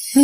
حضرت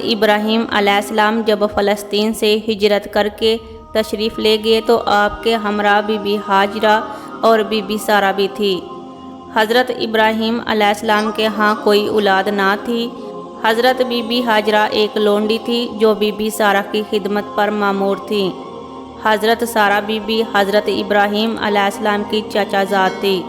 ابراہیم علیہ السلام جب فلسطین سے ہجرت کر کے تشریف لے گئے تو آپ کے ہمراہ بی بی ہاجرہ اور بی بی سارہ بھی تھی۔ حضرت ابراہیم علیہ السلام کے ہاں کوئی اولاد نہ تھی۔ حضرت بی بی ہاجرہ ایک لونڈی تھی جو بی بی سارہ کی خدمت پر مامور تھی۔ حضرت سارہ بی بی حضرت ابراہیم علیہ السلام کی چچا زاد تھی،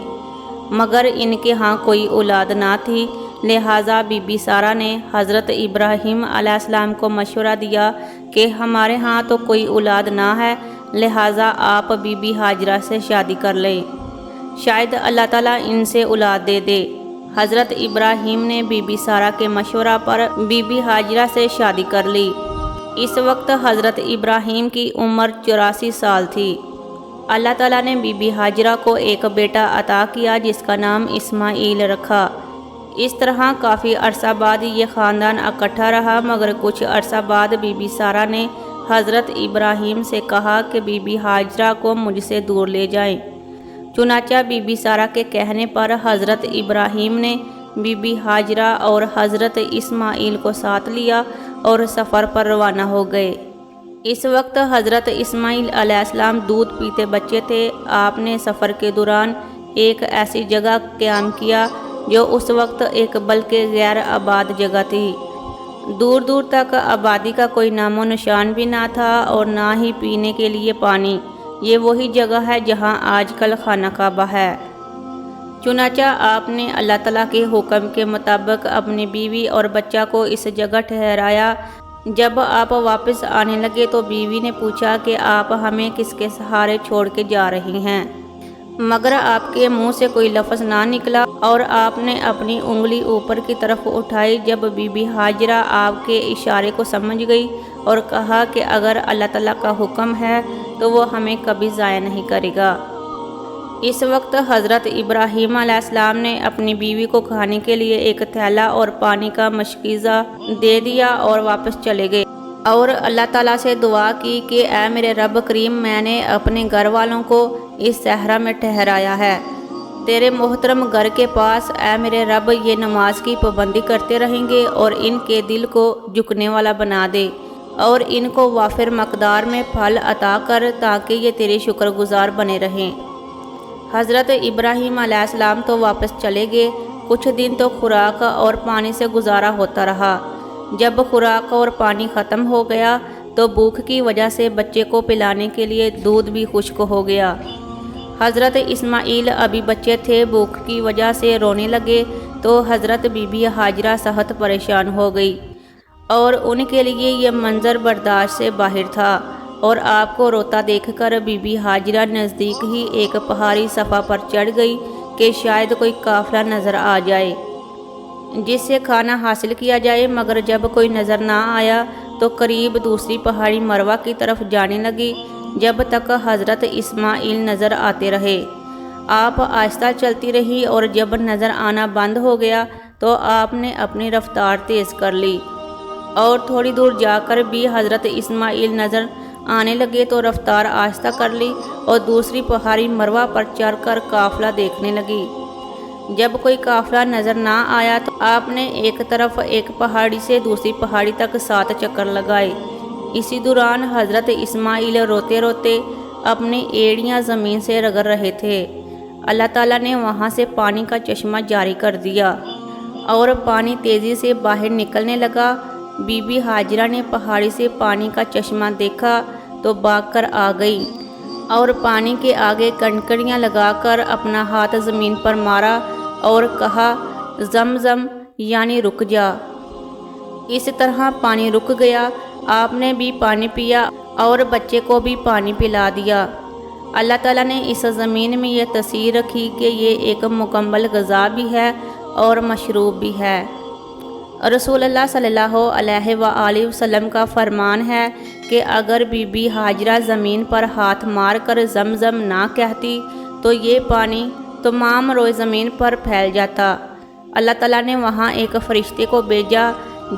مگر ان کے ہاں کوئی اولاد نہ تھی، لہٰذا بی بی سارہ نے حضرت ابراہیم علیہ السلام کو مشورہ دیا کہ ہمارے ہاں تو کوئی اولاد نہ ہے، لہٰذا آپ بی بی ہاجرہ سے شادی کر لیں، شاید اللہ تعالیٰ ان سے اولاد دے دے۔ حضرت ابراہیم نے بی بی سارہ کے مشورہ پر بی بی ہاجرہ سے شادی کر لی۔ اس وقت حضرت ابراہیم کی عمر 84 سال تھی۔ اللہ تعالیٰ نے بی بی ہاجرہ کو ایک بیٹا عطا کیا جس کا نام اسماعیل رکھا۔ اس طرح کافی عرصہ بعد یہ خاندان اکٹھا رہا، مگر کچھ عرصہ بعد بی بی سارہ نے حضرت ابراہیم سے کہا کہ بی بی ہاجرہ کو مجھ سے دور لے جائیں۔ چنانچہ بی بی سارہ کے کہنے پر حضرت ابراہیم نے بی بی ہاجرہ اور حضرت اسماعیل کو ساتھ لیا اور سفر پر روانہ ہو گئے۔ اس وقت حضرت اسماعیل علیہ السلام دودھ پیتے بچے تھے۔ آپ نے سفر کے دوران ایک ایسی جگہ قیام کیا جو اس وقت ایک بلکہ غیر آباد جگہ تھی۔ دور دور تک آبادی کا کوئی نام و نشان بھی نہ تھا اور نہ ہی پینے کے لیے پانی۔ یہ وہی جگہ ہے جہاں آج کل خانہ کعبہ ہے۔ چنانچہ آپ نے اللہ تعالیٰ کے حکم کے مطابق اپنی بیوی اور بچہ کو اس جگہ ٹھہرایا۔ جب آپ واپس آنے لگے تو بیوی نے پوچھا کہ آپ ہمیں کس کے سہارے چھوڑ کے جا رہی ہیں، مگر آپ کے منہ سے کوئی لفظ نہ نکلا اور آپ نے اپنی انگلی اوپر کی طرف اٹھائی۔ جب بی بی ہاجرہ آپ کے اشارے کو سمجھ گئی اور کہا کہ اگر اللہ تعالیٰ کا حکم ہے تو وہ ہمیں کبھی ضائع نہیں کرے گا۔ اس وقت حضرت ابراہیم علیہ السلام نے اپنی بیوی کو کھانے کے لیے ایک تھیلا اور پانی کا مشکیزہ دے دیا اور واپس چلے گئے اور اللہ تعالیٰ سے دعا کی کہ اے میرے رب کریم، میں نے اپنے گھر والوں کو اس صحرا میں ٹھہرایا ہے، تیرے محترم گھر کے پاس، اے میرے رب یہ نماز کی پابندی کرتے رہیں گے اور ان کے دل کو جھکنے والا بنا دے اور ان کو وافر مقدار میں پھل عطا کر تاکہ یہ تیرے شکر گزار بنے رہیں۔ حضرت ابراہیم علیہ السلام تو واپس چلے گئے۔ کچھ دن تو خوراک اور پانی سے گزارا ہوتا رہا۔ جب خوراک اور پانی ختم ہو گیا تو بھوک کی وجہ سے بچے کو پلانے کے لیے دودھ بھی خشک ہو گیا۔ حضرت اسماعیل ابھی بچے تھے، بھوک کی وجہ سے رونے لگے تو حضرت بی بی ہاجرہ سخت پریشان ہو گئی اور ان کے لیے یہ منظر برداشت سے باہر تھا، اور آپ کو روتا دیکھ کر بی بی ہاجرہ نزدیک ہی ایک پہاڑی صفا پر چڑھ گئی کہ شاید کوئی قافلہ نظر آ جائے جس سے کھانا حاصل کیا جائے، مگر جب کوئی نظر نہ آیا تو قریب دوسری پہاڑی مروہ کی طرف جانے لگی جب تک حضرت اسماعیل نظر آتے رہے۔ آپ آہستہ چلتی رہی اور جب نظر آنا بند ہو گیا تو آپ نے اپنی رفتار تیز کر لی اور تھوڑی دور جا کر بھی حضرت اسماعیل نظر آنے لگے تو رفتار آہستہ کر لی اور دوسری پہاڑی مروہ پر چڑھ کر قافلہ دیکھنے لگی۔ جب کوئی قافلہ نظر نہ آیا تو آپ نے ایک طرف ایک پہاڑی سے دوسری پہاڑی تک 7 چکر لگائے۔ اسی دوران حضرت اسماعیل روتے روتے اپنی ایڑیاں زمین سے رگڑ رہے تھے۔ اللہ تعالیٰ نے وہاں سے پانی کا چشمہ جاری کر دیا اور پانی تیزی سے باہر نکلنے لگا۔ بی بی ہاجرہ نے پہاڑی سے پانی کا چشمہ دیکھا تو بھاگ کر آ گئی اور پانی کے آگے کنکریاں لگا کر اپنا ہاتھ زمین پر مارا اور کہا زمزم، یعنی رک جا۔ اس طرح پانی رک گیا۔ آپ نے بھی پانی پیا اور بچے کو بھی پانی پلا دیا۔ اللہ تعالیٰ نے اس زمین میں یہ تاثیر رکھی کہ یہ ایک مکمل غذا بھی ہے اور مشروب بھی ہے۔ رسول اللہ صلی اللہ علیہ وآلہ وسلم کا فرمان ہے کہ اگر بی بی ہاجرہ زمین پر ہاتھ مار کر زمزم نہ کہتی تو یہ پانی تمام روئے زمین پر پھیل جاتا۔ اللہ تعالیٰ نے وہاں ایک فرشتے کو بھیجا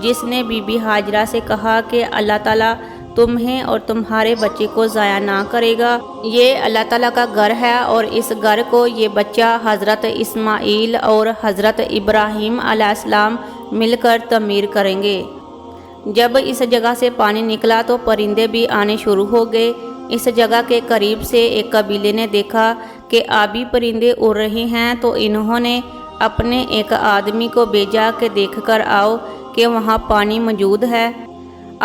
جس نے بی بی ہاجرہ سے کہا کہ اللہ تعالیٰ تمہیں اور تمہارے بچے کو ضائع نہ کرے گا۔ یہ اللہ تعالیٰ کا گھر ہے اور اس گھر کو یہ بچہ حضرت اسماعیل اور حضرت ابراہیم علیہ السلام مل کر تعمیر کریں گے۔ جب اس جگہ سے پانی نکلا تو پرندے بھی آنے شروع ہو گئے۔ اس جگہ کے قریب سے ایک قبیلے نے دیکھا کہ آبی پرندے اڑ رہے ہیں، تو انہوں نے اپنے ایک آدمی کو بھیجا کہ دیکھ کر آؤ کہ وہاں پانی موجود ہے۔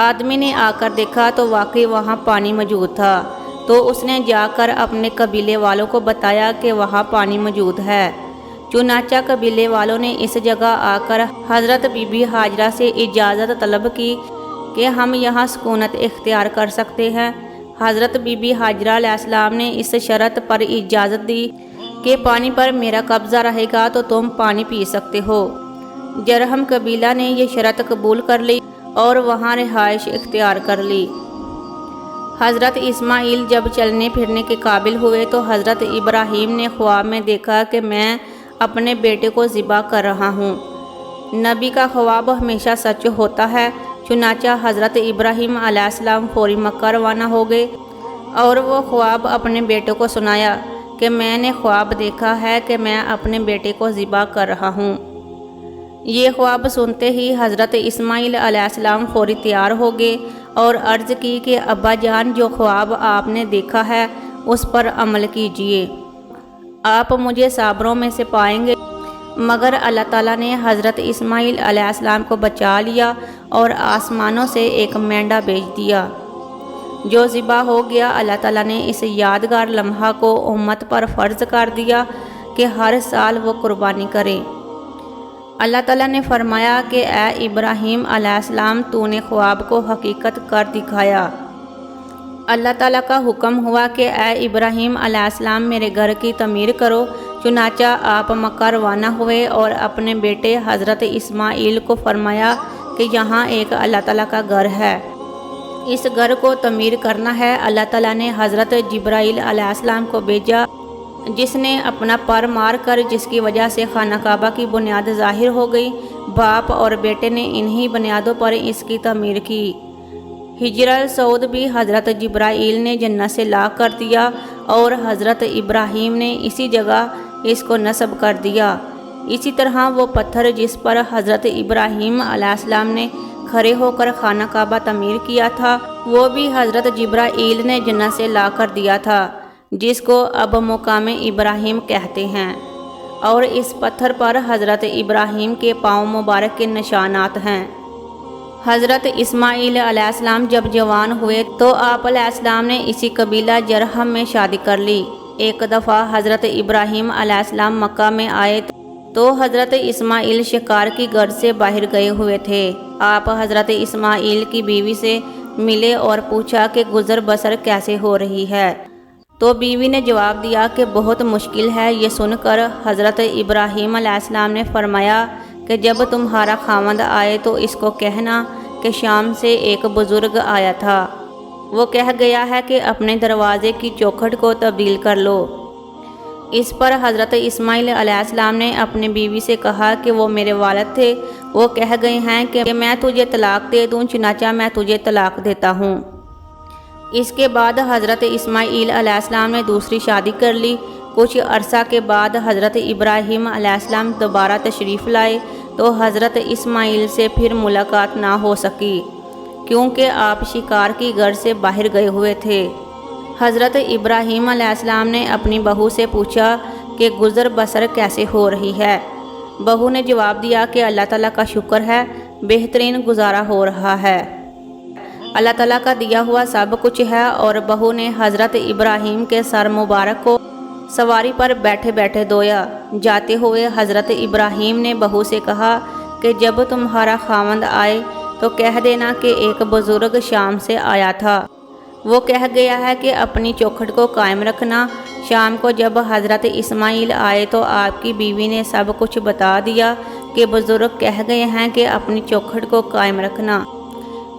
آدمی نے آ کر دیکھا تو واقعی وہاں پانی موجود تھا، تو اس نے جا کر اپنے قبیلے والوں کو بتایا کہ وہاں پانی موجود ہے۔ چنانچہ قبیلے والوں نے اس جگہ آ کر حضرت بی بی ہاجرہ سے اجازت طلب کی کہ ہم یہاں سکونت اختیار کر سکتے ہیں۔ حضرت بی بی ہاجرہ علیہ السلام نے اس شرط پر اجازت دی کہ پانی پر میرا قبضہ رہے گا تو تم پانی پی سکتے ہو۔ جرہم قبیلہ نے یہ شرط قبول کر لی اور وہاں رہائش اختیار کر لی۔ حضرت اسماعیل جب چلنے پھرنے کے قابل ہوئے تو حضرت ابراہیم نے خواب میں دیکھا کہ میں اپنے بیٹے کو ذبح کر رہا ہوں۔ نبی کا خواب ہمیشہ سچ ہوتا ہے۔ چنانچہ حضرت ابراہیم علیہ السلام فوری مکہ روانہ ہو گئے اور وہ خواب اپنے بیٹے کو سنایا کہ میں نے خواب دیکھا ہے کہ میں اپنے بیٹے کو ذبح کر رہا ہوں۔ یہ خواب سنتے ہی حضرت اسماعیل علیہ السلام فوری تیار ہو گئے اور عرض کی کہ ابا جان، جو خواب آپ نے دیکھا ہے اس پر عمل کیجئے، آپ مجھے صابروں میں سے پائیں گے۔ مگر اللہ تعالیٰ نے حضرت اسماعیل علیہ السلام کو بچا لیا اور آسمانوں سے ایک مینڈا بھیج دیا جو ذبح ہو گیا۔ اللہ تعالیٰ نے اس یادگار لمحہ کو امت پر فرض کر دیا کہ ہر سال وہ قربانی کریں۔ اللہ تعالیٰ نے فرمایا کہ اے ابراہیم علیہ السلام، تو نے خواب کو حقیقت کر دکھایا۔ اللہ تعالیٰ کا حکم ہوا کہ اے ابراہیم علیہ السلام، میرے گھر کی تعمیر کرو۔ چنانچہ آپ مکہ روانہ ہوئے اور اپنے بیٹے حضرت اسماعیل کو فرمایا کہ یہاں ایک اللہ تعالیٰ کا گھر ہے، اس گھر کو تعمیر کرنا ہے۔ اللہ تعالیٰ نے حضرت جبرائیل علیہ السلام کو بھیجا، جس نے اپنا پر مار کر، جس کی وجہ سے خانہ کعبہ کی بنیاد ظاہر ہو گئی۔ باپ اور بیٹے نے انہی بنیادوں پر اس کی تعمیر کی۔ حجر اسود بھی حضرت جبرائیل نے جنت سے لا کر دیا اور حضرت ابراہیم نے اسی جگہ اس کو نصب کر دیا۔ اسی طرح وہ پتھر جس پر حضرت ابراہیم علیہ السلام نے کھڑے ہو کر خانہ کعبہ تعمیر کیا تھا، وہ بھی حضرت جبرائیل نے جنت سے لا کر دیا تھا، جس کو اب مقام ابراہیم کہتے ہیں، اور اس پتھر پر حضرت ابراہیم کے پاؤں مبارک کے نشانات ہیں۔ حضرت اسماعیل علیہ السلام جب جوان ہوئے تو آپ علیہ السلام نے اسی قبیلہ جرہم میں شادی کر لی۔ ایک دفعہ حضرت ابراہیم علیہ السلام مکہ میں آئے تو حضرت اسماعیل شکار کی غرض سے باہر گئے ہوئے تھے۔ آپ حضرت اسماعیل کی بیوی سے ملے اور پوچھا کہ گزر بسر کیسے ہو رہی ہے، تو بیوی نے جواب دیا کہ بہت مشکل ہے۔ یہ سن کر حضرت ابراہیم علیہ السلام نے فرمایا کہ جب تمہارا خاوند آئے تو اس کو کہنا کہ شام سے ایک بزرگ آیا تھا، وہ کہہ گیا ہے کہ اپنے دروازے کی چوکھٹ کو تبدیل کر لو۔ اس پر حضرت اسماعیل علیہ السلام نے اپنی بیوی سے کہا کہ وہ میرے والد تھے، وہ کہہ گئے ہیں کہ میں تجھے طلاق دے دوں، چنانچہ میں تجھے طلاق دیتا ہوں۔ اس کے بعد حضرت اسماعیل علیہ السلام نے دوسری شادی کر لی۔ کچھ عرصہ کے بعد حضرت ابراہیم علیہ السلام دوبارہ تشریف لائے تو حضرت اسماعیل سے پھر ملاقات نہ ہو سکی، کیونکہ آپ شکار کی غرض سے باہر گئے ہوئے تھے۔ حضرت ابراہیم علیہ السلام نے اپنی بہو سے پوچھا کہ گزر بسر کیسے ہو رہی ہے۔ بہو نے جواب دیا کہ اللہ تعالیٰ کا شکر ہے، بہترین گزارا ہو رہا ہے، اللہ تعالیٰ کا دیا ہوا سب کچھ ہے۔ اور بہو نے حضرت ابراہیم کے سر مبارک کو سواری پر بیٹھے بیٹھے دھویا۔ جاتے ہوئے حضرت ابراہیم نے بہو سے کہا کہ جب تمہارا خاوند آئے تو کہہ دینا کہ ایک بزرگ شام سے آیا تھا، وہ کہہ گیا ہے کہ اپنی چوکھٹ کو قائم رکھنا۔ شام کو جب حضرت اسماعیل آئے تو آپ کی بیوی نے سب کچھ بتا دیا کہ بزرگ کہہ گئے ہیں کہ اپنی چوکھٹ کو قائم رکھنا۔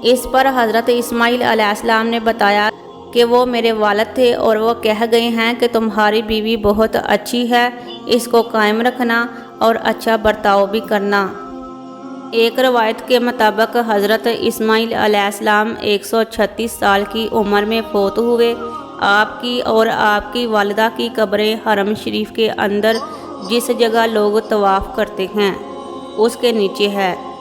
اس پر حضرت اسماعیل علیہ السلام نے بتایا کہ وہ میرے والد تھے اور وہ کہہ گئے ہیں کہ تمہاری بیوی بہت اچھی ہے، اس کو قائم رکھنا اور اچھا برتاؤ بھی کرنا۔ ایک روایت کے مطابق حضرت اسماعیل علیہ السلام 136 سال کی عمر میں فوت ہوئے۔ آپ کی اور آپ کی والدہ کی قبریں حرم شریف کے اندر جس جگہ لوگ طواف کرتے ہیں اس کے نیچے ہے۔